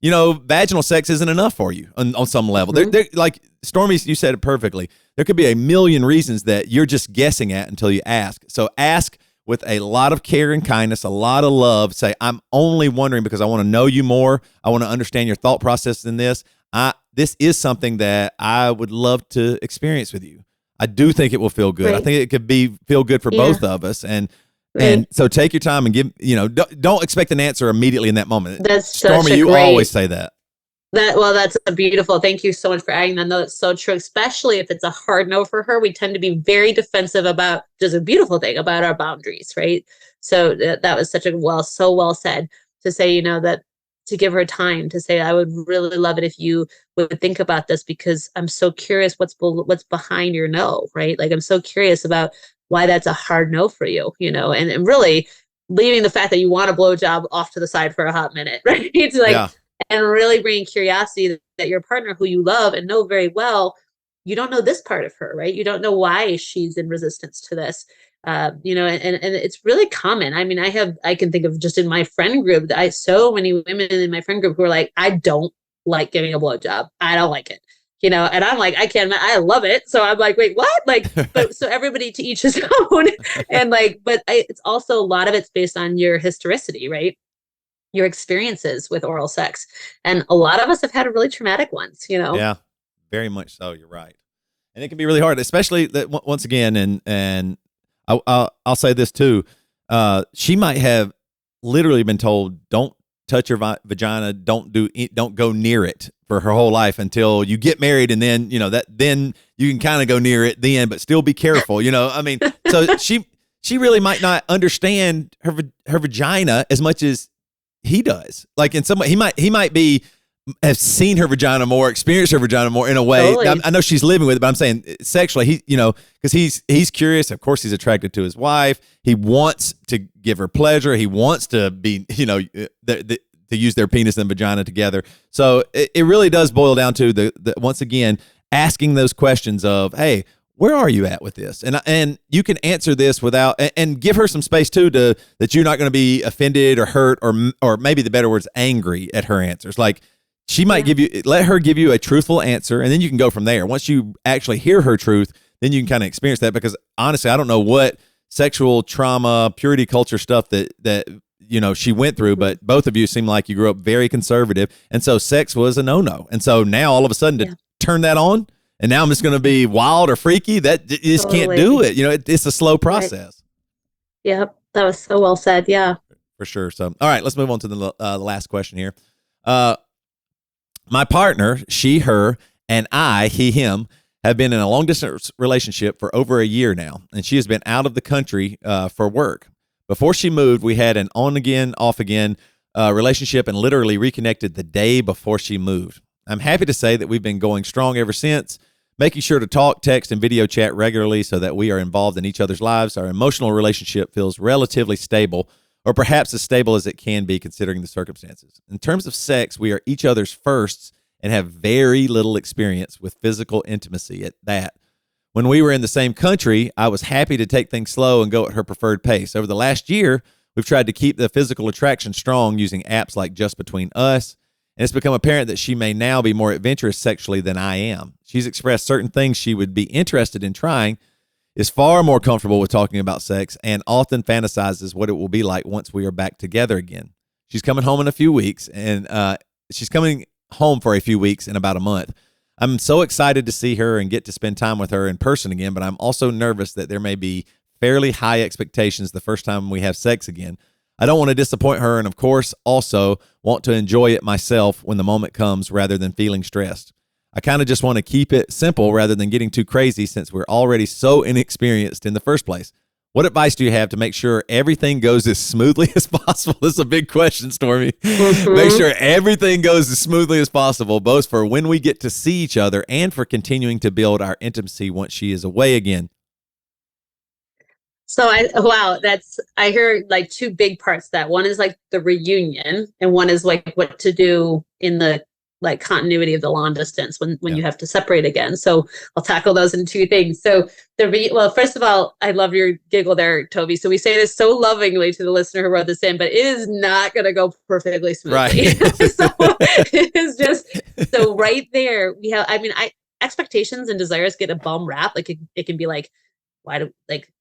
vaginal sex isn't enough for you on some level. They're like Stormy, you said it perfectly. There could be a million reasons that you're just guessing at until you ask. So ask with a lot of care and kindness, a lot of love. Say, I'm only wondering because I want to know you more. I want to understand your thought process in this. This is something that I would love to experience with you. I do think it will feel good. I Right. think it could feel good for Yeah. both of us. And Right. so take your time and give, don't expect an answer immediately in that moment. That's Stormy, such a you always great say that. that's a beautiful. Thank you so much for adding that. No, it's so true, especially if it's a hard no for her. We tend to be very defensive about just a beautiful thing about our boundaries, right? So that was such a so well said to say, that to give her time to say, I would really love it if you would think about this because I'm so curious what's behind your no, right? Like I'm so curious about why that's a hard no for you, and really leaving the fact that you want a blowjob off to the side for a hot minute, right? It's like, Yeah. and really bringing curiosity that your partner who you love and know very well, you don't know this part of her, right? You don't know why she's in resistance to this. And it's really common. I mean, I can think of just in my friend group that so many women in my friend group who are like, I don't like giving a blowjob. I don't like it. And I'm like, I love it. So I'm like, wait, what? Like, but so everybody to each his own. And like, but it's also a lot of it's based on your historicity, right? Your experiences with oral sex. And a lot of us have had really traumatic ones. Yeah, very much so. You're right. And it can be really hard, especially that once again, and I'll say this too. She might have literally been told, "Don't touch your vagina. Don't go near it for her whole life until you get married, and then then you can kind of go near it then, but still be careful." I mean, so she really might not understand her vagina as much as he does. Like in some way, he might be have seen her vagina more, experienced her vagina more in a way. Totally. I know she's living with it, but I'm saying sexually, because he's curious. Of course, he's attracted to his wife. He wants to give her pleasure. He wants to be, to use their penis and vagina together. So it really does boil down to the once again, asking those questions of, hey, where are you at with this? And you can answer this without, and give her some space too, that you're not going to be offended or hurt or maybe the better word's angry at her answers. Like, she might let her give you a truthful answer, and then you can go from there. Once you actually hear her truth, then you can kind of experience that, because honestly, I don't know what sexual trauma, purity culture stuff that she went through, but both of you seem like you grew up very conservative, and so sex was a no-no. And so now all of a sudden to turn that on, and now I'm just going to be wild or freaky, that you just can't do it. It's a slow process. Right. Yep, that was so well said. Yeah. For sure. So, all right, let's move on to the last question here. My partner, she, her, and I, he, him, have been in a long-distance relationship for over a year now, and she has been out of the country for work. Before she moved, we had an on-again, off-again relationship and literally reconnected the day before she moved. I'm happy to say that we've been going strong ever since, making sure to talk, text, and video chat regularly so that we are involved in each other's lives. Our emotional relationship feels relatively stable, or perhaps as stable as it can be considering the circumstances. In terms of sex, we are each other's firsts and have very little experience with physical intimacy at that. When we were in the same country, I was happy to take things slow and go at her preferred pace. Over the last year, we've tried to keep the physical attraction strong using apps like Just Between Us, and it's become apparent that she may now be more adventurous sexually than I am. She's expressed certain things she would be interested in trying, is far more comfortable with talking about sex, and often fantasizes what it will be like once we are back together again. She's coming home in a few weeks, and she's coming home for a few weeks in about a month. I'm so excited to see her and get to spend time with her in person again, but I'm also nervous that there may be fairly high expectations the first time we have sex again. I don't want to disappoint her, and of course, also want to enjoy it myself when the moment comes rather than feeling stressed. I kind of just want to keep it simple rather than getting too crazy since we're already so inexperienced in the first place. What advice do you have to make sure everything goes as smoothly as possible? This is a big question, Stormy. Mm-hmm. Make sure everything goes as smoothly as possible, both for when we get to see each other and for continuing to build our intimacy once she is away again. So I hear like two big parts. That one is like the reunion, and one is like what to do in the like continuity of the long distance when you have to separate again. So I'll tackle those in two things. So first of all, I love your giggle there, Toby. So we say this so lovingly to the listener who wrote this in, but it is not going to go perfectly smoothly. Right. So it is just, so right there we have, expectations and desires get a bum rap. Like it can be like, why do like,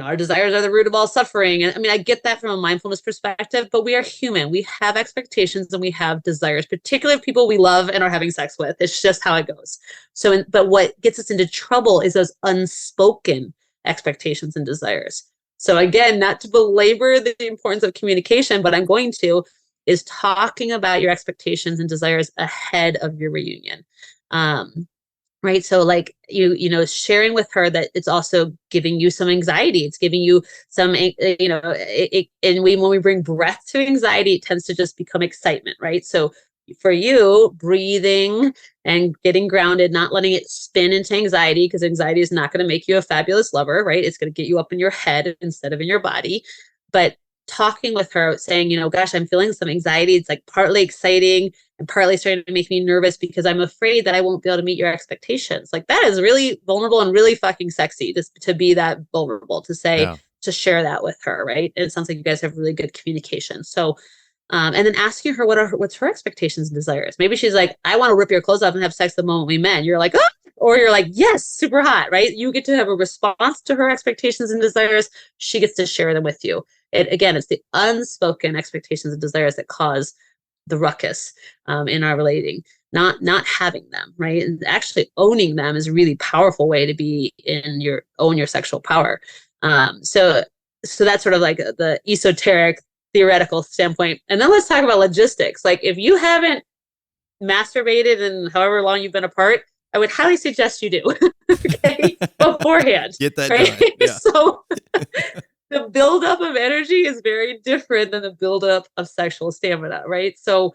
our desires are the root of all suffering. And I mean, I get that from a mindfulness perspective, but we are human. We have expectations and we have desires, particularly of people we love and are having sex with. It's just how it goes. So, but what gets us into trouble is those unspoken expectations and desires. So again, not to belabor the importance of communication, but I'm going to, is talking about your expectations and desires ahead of your reunion. Right. So like sharing with her that it's also giving you some anxiety. It's giving you some, and when we bring breath to anxiety, it tends to just become excitement. Right. So for you, breathing and getting grounded, not letting it spin into anxiety, because anxiety is not going to make you a fabulous lover. Right. It's going to get you up in your head instead of in your body. But talking with her, saying, gosh, I'm feeling some anxiety. It's like partly exciting and partly starting to make me nervous because I'm afraid that I won't be able to meet your expectations. Like that is really vulnerable and really fucking sexy to be that vulnerable, to say, Yeah. to share that with her. Right. And it sounds like you guys have really good communication. So, and then asking her what's her expectations and desires. Maybe she's like, I want to rip your clothes off and have sex the moment we met. You're like, oh, or you're like, yes, super hot, right? You get to have a response to her expectations and desires. She gets to share them with you. It's the unspoken expectations and desires that cause the ruckus in our relating, not having them, right? And actually owning them is a really powerful way to be in own your sexual power. So that's sort of like the esoteric theoretical standpoint. And then let's talk about logistics. Like if you haven't masturbated in however long you've been apart, I would highly suggest you do. Okay, beforehand. Get that right? done. Yeah. So the buildup of energy is very different than the buildup of sexual stamina, right? So,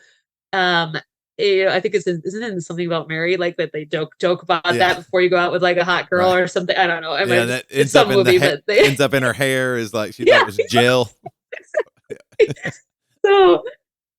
I think isn't it something about Mary, like that they joke about that before you go out with like a hot girl or something? I don't know. That ends up ends up in her hair is like she thought it was gel. So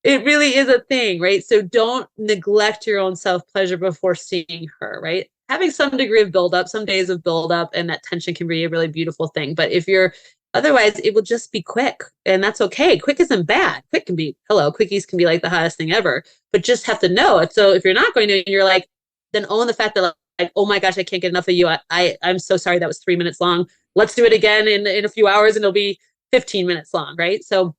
it really is a thing, right? So don't neglect your own self-pleasure before seeing her, right? Having some degree of buildup, some days of buildup, and that tension can be a really beautiful thing. But if you're otherwise, it will just be quick, and that's okay. Quick isn't bad. Quickies can be like the hottest thing ever, but just have to know it. So if you're not going to, and you're like, then own the fact that like, oh my gosh, I can't get enough of you. I'm so sorry that was 3 minutes long. Let's do it again in a few hours, and it'll be 15 minutes long, right? So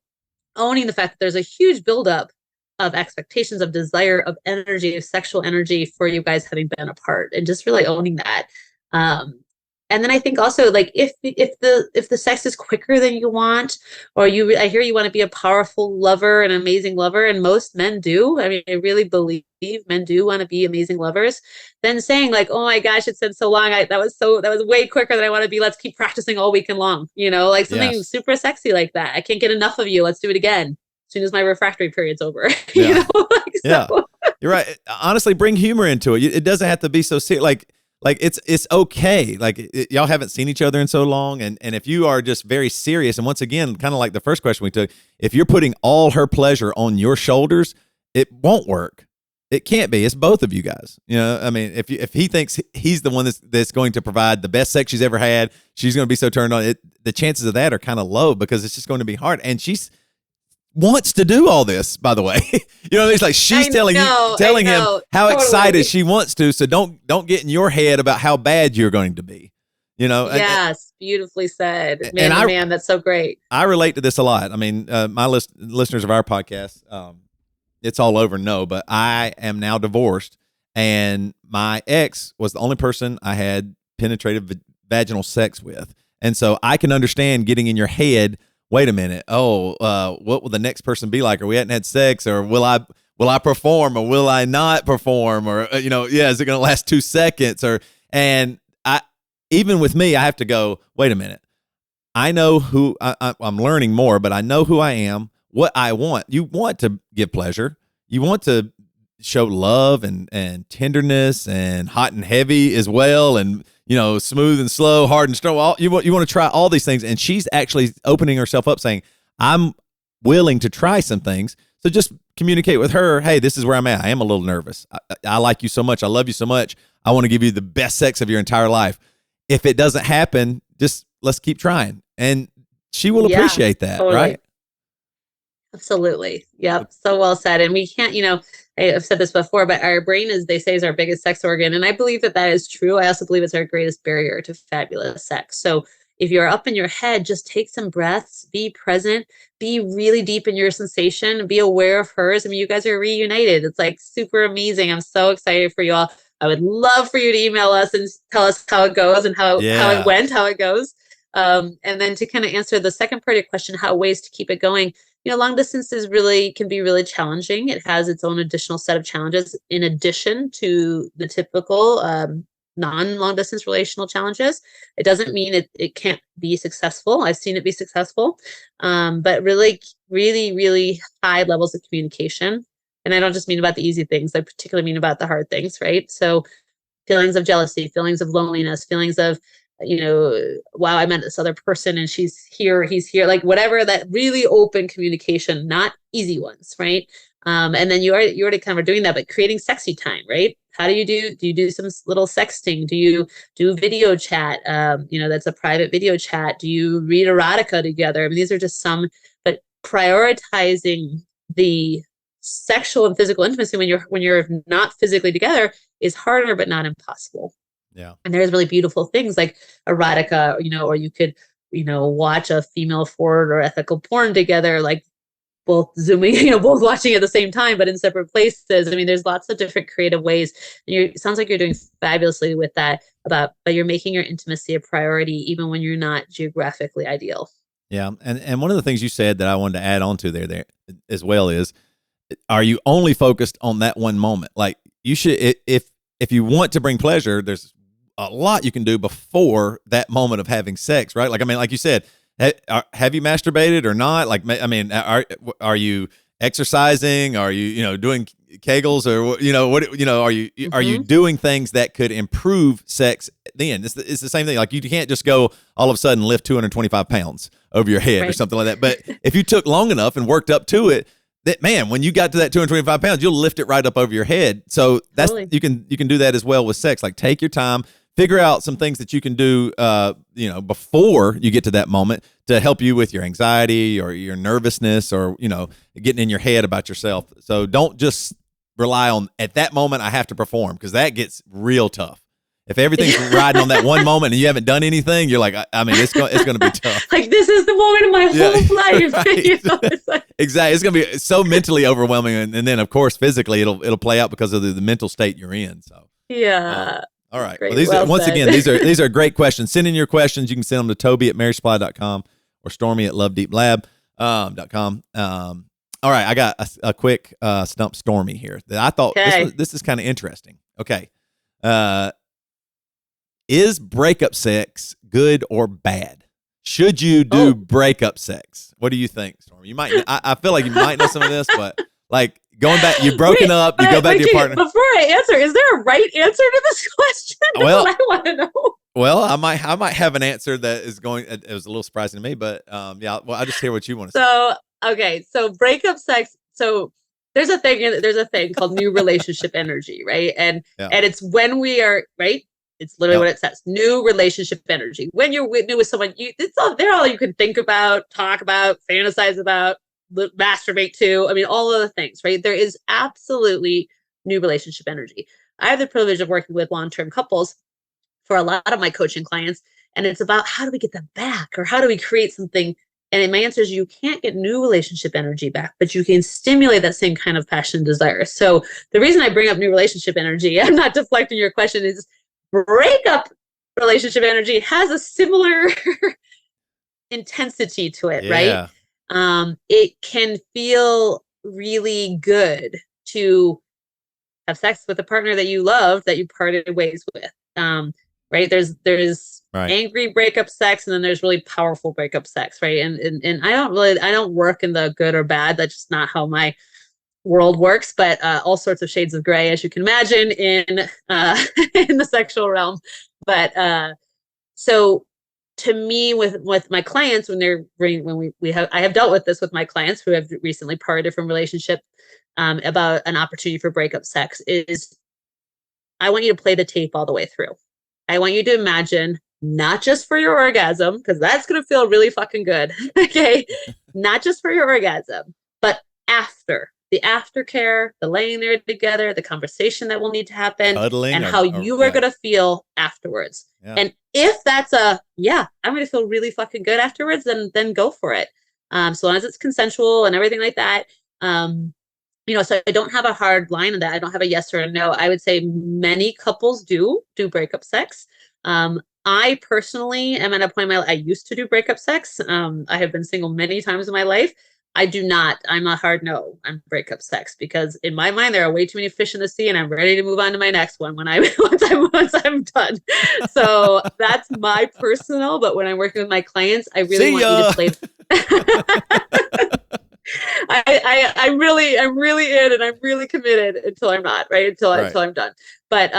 owning the fact that there's a huge buildup of expectations, of desire, of energy, of sexual energy for you guys having been apart, and just really owning that. And then I think also like if the sex is quicker than you want, or I hear you want to be a powerful lover, an amazing lover, and most men do. I mean, I really believe men do want to be amazing lovers. Then saying like, oh my gosh, it's been so long. That was way quicker than I want to be. Let's keep practicing all weekend long. Like something super sexy like that. I can't get enough of you. Let's do it again as soon as my refractory period's over. Yeah. You're right. Honestly, bring humor into it. It doesn't have to be so serious. Like it's okay. Like y'all haven't seen each other in so long. And if you are just very serious, and once again, kind of like the first question we took, if you're putting all her pleasure on your shoulders, it won't work. It can't be. It's both of you guys. I mean, if he thinks he's the one that's going to provide the best sex she's ever had, she's going to be so turned on. The chances of that are kind of low because it's just going to be hard. And she's wants to do all this, by the way. It's like she's telling him how totally excited she wants to. So don't get in your head about how bad you're going to be. Yes, beautifully said. Man, that's so great. I relate to this a lot. I mean, my listeners of our podcast, it's all over. No, but I am now divorced, and my ex was the only person I had penetrative vaginal sex with, and so I can understand getting in your head. Wait a minute. Oh, what will the next person be like? Or we hadn't had sex, or will I perform, or will I not perform? Or, is it going to last 2 seconds? And even with me, I have to go, wait a minute. I know who I'm learning more, but I know who I am, what I want. You want to give pleasure. You want to show love and tenderness and hot and heavy as well. And, smooth and slow, hard and strong. You want to try all these things. And she's actually opening herself up saying, I'm willing to try some things. So just communicate with her. Hey, this is where I'm at. I am a little nervous. I like you so much. I love you so much. I want to give you the best sex of your entire life. If it doesn't happen, just let's keep trying. And she will appreciate that. Totally. Right? Absolutely. Yep. So well said. And we can't, I've said this before, but our brain they say is our biggest sex organ. And I believe that is true. I also believe it's our greatest barrier to fabulous sex. So if you're up in your head, just take some breaths, be present, be really deep in your sensation, be aware of hers. I mean, you guys are reunited. It's like super amazing. I'm so excited for you all. I would love for you to email us and tell us how it goes and how it went, how it goes. And then to kind of answer the second part of your question, how ways to keep it going. Long distance can be really challenging. It has its own additional set of challenges in addition to the typical non-long distance relational challenges. It doesn't mean it can't be successful. I've seen it be successful, but really, really, really high levels of communication. And I don't just mean about the easy things. I particularly mean about the hard things, right? So feelings of jealousy, feelings of loneliness, feelings of, wow, I met this other person and she's here, he's here, like whatever, that really open communication, not easy ones, right? And then you already kind of are doing that, but creating sexy time, right? How do you do some little sexting? Do you do video chat? That's a private video chat. Do you read erotica together? I mean, these are just some, but prioritizing the sexual and physical intimacy when you're not physically together is harder, but not impossible. Yeah. And there's really beautiful things like erotica, or you could, watch a female forward or ethical porn together, like both zooming, both watching at the same time, but in separate places. I mean, there's lots of different creative ways. And it sounds like you're doing fabulously with that, but you're making your intimacy a priority, even when you're not geographically ideal. Yeah. And one of the things you said that I wanted to add on to there as well is, are you only focused on that one moment? Like you should, if you want to bring pleasure, there's a lot you can do before that moment of having sex, right? Like, I mean, like you said, have you masturbated or not? Like, I mean, are you exercising? Are you, doing Kegels or, are you doing things that could improve sex then? It's the same thing. Like you can't just go all of a sudden lift 225 pounds over your head or something like that. But if you took long enough and worked up to it, that, man, when you got to that 225 pounds, you'll lift it right up over your head. So that's, you can do that as well with sex. Like take your time, figure out some things that you can do, before you get to that moment to help you with your anxiety or your nervousness or, getting in your head about yourself. So don't just rely on, at that moment, I have to perform, because that gets real tough. If everything's riding on that one moment and you haven't done anything, you're like, I mean, it's going to be tough. Like, this is the moment of my whole life. Right. It's like, exactly. It's going to be so mentally overwhelming. And then, of course, physically, it'll play out because of the mental state you're in. So, yeah. All right. Well, again, these are great questions. Send in your questions. You can send them to Toby@marysupply.com or Stormy@lovedeeplab.com. All right. I got a quick stump Stormy here that I thought this is kind of interesting. Okay. Is breakup sex good or bad? Should you do breakup sex? What do you think, Stormy? You might. I feel like you might know some of this, but like going back, you've broken up. You go back to your partner. Before I answer, is there a right answer to this question? Well, I want to know. Well, I might have an answer that is going. It was a little surprising to me, but yeah. Well, I just hear what you want to say. So breakup sex. So there's a thing called new relationship energy, right? And it's when we are right. It's literally what it says. New relationship energy. When you're new with someone, they're all you can think about, talk about, fantasize about, masturbate to. I mean, all of the things, right? There is absolutely new relationship energy. I have the privilege of working with long-term couples for a lot of my coaching clients, and it's about how do we get them back, or how do we create something? And my answer is you can't get new relationship energy back, but you can stimulate that same kind of passion and desire. So the reason I bring up new relationship energy, I'm not deflecting your question, is breakup relationship energy has a similar intensity to it, right? It can feel really good to have sex with a partner that you love, that you parted ways with. Right? There's angry breakup sex, and then there's really powerful breakup sex, right? And I don't work in the good or bad. That's just not how my world works, but all sorts of shades of gray, as you can imagine, in in the sexual realm. But so to me, with my clients, I have dealt with this with my clients who have recently parted from relationship, about an opportunity for breakup sex, is I want you to play the tape all the way through. I want you to imagine, not just for your orgasm, because that's going to feel really fucking good. Okay. Not just for your orgasm, but after the aftercare, the laying there together, the conversation that will need to happen, Cuddling and how you are going to feel afterwards. Yeah. And if that's I'm going to feel really fucking good afterwards, then go for it. So long as it's consensual and everything like that. So I don't have a hard line on that. I don't have a yes or a no. I would say many couples do breakup sex. I personally am at a point in my life, I used to do breakup sex. I have been single many times in my life. I do not. I'm a hard no on breakup sex because in my mind there are way too many fish in the sea, and I'm ready to move on to my next one when once I'm done. So that's my personal. But when I'm working with my clients, I really want you to play. I'm really in, and I'm really committed until I'm not, right? Until I'm done. But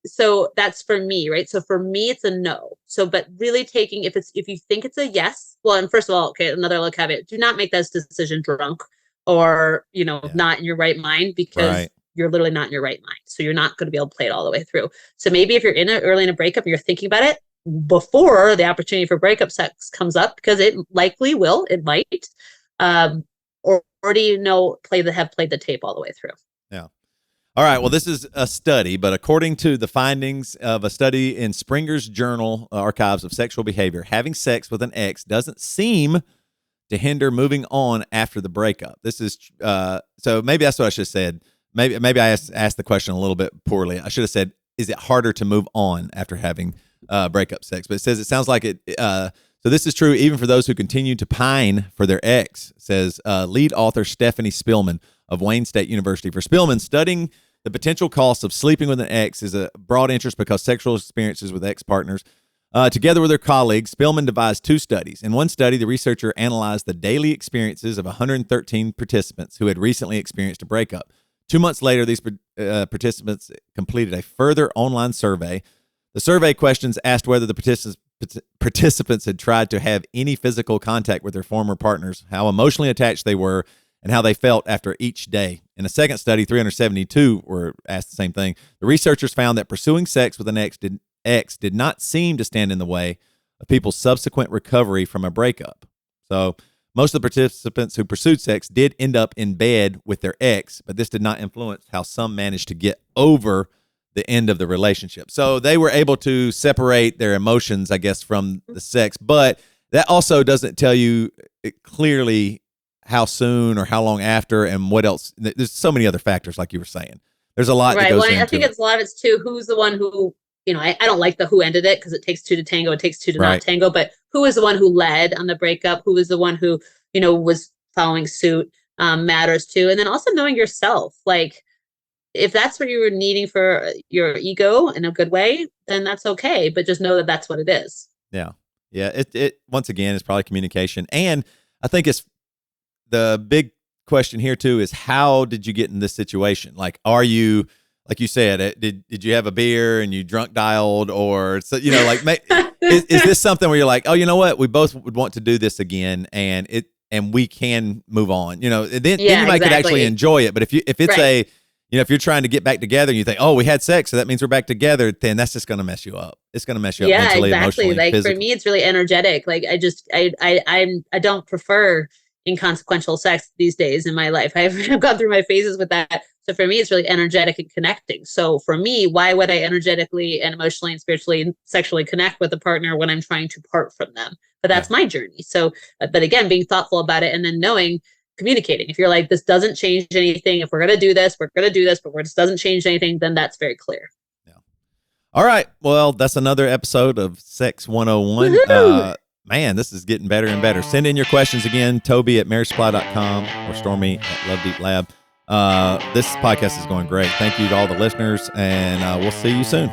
so that's for me, right? So for me, it's a no. So, but really taking, if you think it's a yes, well, and first of all, okay, another little caveat: do not make this decision drunk or not in your right mind, because you're literally not in your right mind. So you're not going to be able to play it all the way through. So maybe if you're early in a breakup and you're thinking about it before the opportunity for breakup sex comes up, because it likely will, it might. Or do you have played the tape all the way through? Yeah. All right. Well, this is a study, but according to the findings of a study in Springer's Journal Archives of Sexual Behavior, having sex with an ex doesn't seem to hinder moving on after the breakup. This is so maybe that's what I should have said. Maybe I asked the question a little bit poorly. I should have said, is it harder to move on after having breakup sex? But it sounds like it. So this is true even for those who continue to pine for their ex, says lead author Stephanie Spillman of Wayne State University. For Spillman, studying the potential costs of sleeping with an ex is a broad interest because sexual experiences with ex-partners. Together with her colleagues, Spillman devised 2 studies. In one study, the researcher analyzed the daily experiences of 113 participants who had recently experienced a breakup. 2 months later, these participants completed a further online survey. The survey questions asked whether the participants had tried to have any physical contact with their former partners, how emotionally attached they were, and how they felt after each day. In a second study, 372 were asked the same thing. The researchers found that pursuing sex with an ex did not seem to stand in the way of people's subsequent recovery from a breakup. So most of the participants who pursued sex did end up in bed with their ex, but this did not influence how some managed to get over the end of the relationship. So they were able to separate their emotions, I guess, from the sex, but that also doesn't tell you clearly how soon or how long after and what else. There's so many other factors, like you were saying. There's a lot that goes into it. I think it's a lot of it's too, who's the one who, I don't like the who ended it, because it takes 2 to tango, it takes 2 to not tango, but who is the one who led on the breakup? Who is the one who, was following suit, matters too. And then also knowing yourself, like, if that's what you were needing for your ego in a good way, then that's okay. But just know that that's what it is. Yeah. Yeah. It once again, is probably communication. And I think it's the big question here too, is how did you get in this situation? Like, are you, like you said, did you have a beer and you drunk dialed, or, so, like, is this something where you're like, oh, you know what? We both would want to do this again, and we can move on, then you might could actually enjoy it. But if it's if you're trying to get back together and you think, oh, we had sex, so that means we're back together, then that's just going to mess you up. It's going to mess you up mentally, emotionally, like physically. For me, it's really energetic. Like I don't prefer inconsequential sex these days in my life. I've gone through my phases with that. So for me, it's really energetic and connecting. So for me, why would I energetically and emotionally and spiritually and sexually connect with a partner when I'm trying to part from them? But that's my journey. So, but again, being thoughtful about it, and then communicating. If you're like, this doesn't change anything, if we're going to do this, we're going to do this, but this doesn't change anything, then that's very clear. Yeah. All right. Well, that's another episode of Sex 101. Man, this is getting better and better. Send in your questions again, Toby at marriagesupply.com or Stormy at Love Deep Lab. This podcast is going great. Thank you to all the listeners, and we'll see you soon.